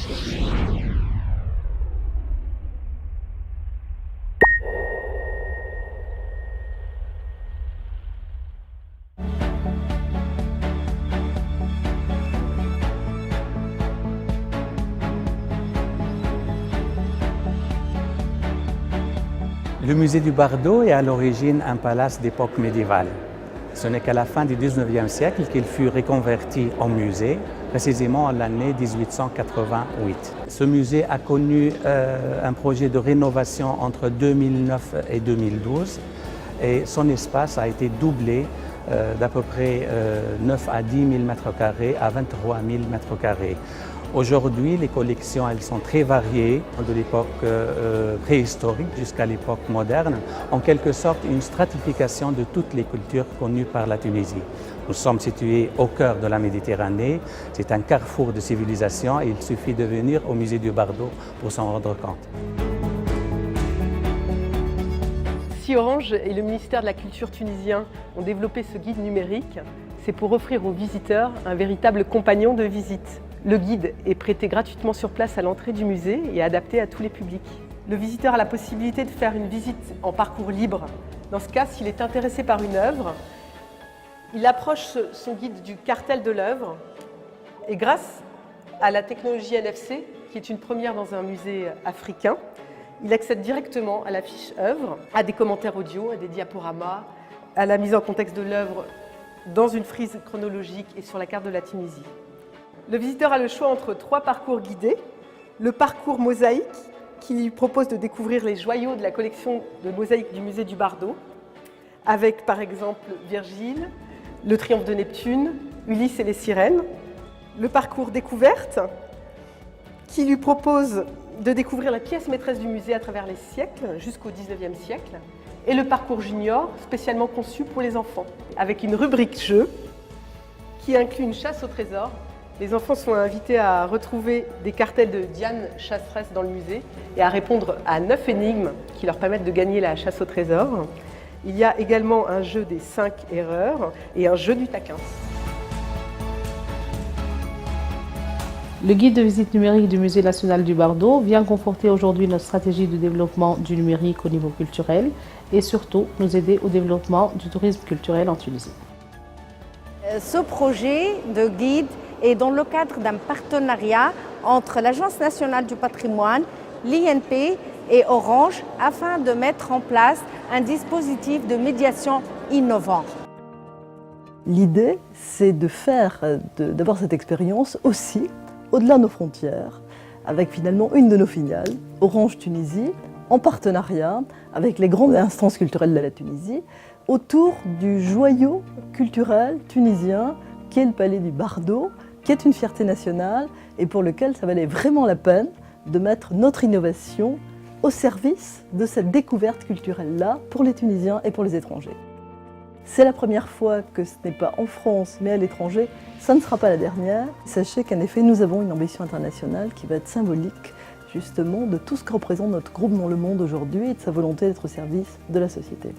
marché. Le musée du Bardo est à l'origine un palace d'époque médiévale. Ce n'est qu'à la fin du XIXe siècle qu'il fut reconverti en musée, précisément en l'année 1888. Ce musée a connu un projet de rénovation entre 2009 et 2012 et son espace a été doublé d'à peu près 9 à 10 000 m² à 23 000 m². Aujourd'hui, les collections elles sont très variées, de l'époque préhistorique jusqu'à l'époque moderne, en quelque sorte une stratification de toutes les cultures connues par la Tunisie. Nous sommes situés au cœur de la Méditerranée, c'est un carrefour de civilisation et il suffit de venir au musée du Bardo pour s'en rendre compte. Si Orange et le ministère de la Culture tunisien ont développé ce guide numérique, c'est pour offrir aux visiteurs un véritable compagnon de visite. Le guide est prêté gratuitement sur place à l'entrée du musée et adapté à tous les publics. Le visiteur a la possibilité de faire une visite en parcours libre. Dans ce cas, s'il est intéressé par une œuvre, il approche son guide du cartel de l'œuvre et grâce à la technologie NFC, qui est une première dans un musée africain, il accède directement à la fiche œuvre, à des commentaires audio, à des diaporamas, à la mise en contexte de l'œuvre dans une frise chronologique et sur la carte de la Tunisie. Le visiteur a le choix entre 3 parcours guidés. Le parcours mosaïque, qui lui propose de découvrir les joyaux de la collection de mosaïques du musée du Bardo, avec par exemple Virgile, le triomphe de Neptune, Ulysse et les sirènes. Le parcours découverte, qui lui propose de découvrir la pièce maîtresse du musée à travers les siècles, jusqu'au XIXe siècle. Et le parcours junior, spécialement conçu pour les enfants, avec une rubrique jeu, qui inclut une chasse au trésor. Les enfants sont invités à retrouver des cartels de Diane chasseresse dans le musée et à répondre à 9 énigmes qui leur permettent de gagner la chasse au trésor. Il y a également un jeu des 5 erreurs et un jeu du taquin. Le guide de visite numérique du Musée national du Bardo vient conforter aujourd'hui notre stratégie de développement du numérique au niveau culturel et surtout nous aider au développement du tourisme culturel en Tunisie. Ce projet de guide est dans le cadre d'un partenariat entre l'Agence nationale du patrimoine, l'INP et Orange afin de mettre en place un dispositif de médiation innovant. L'idée, c'est d'avoir cette expérience aussi au-delà de nos frontières, avec finalement une de nos filiales, Orange Tunisie, en partenariat avec les grandes instances culturelles de la Tunisie, autour du joyau culturel tunisien qui est le palais du Bardo, qui est une fierté nationale et pour lequel ça valait vraiment la peine de mettre notre innovation au service de cette découverte culturelle-là pour les Tunisiens et pour les étrangers. C'est la première fois que ce n'est pas en France mais à l'étranger, ça ne sera pas la dernière. Sachez qu'en effet, nous avons une ambition internationale qui va être symbolique justement de tout ce que représente notre groupe dans le monde aujourd'hui et de sa volonté d'être au service de la société.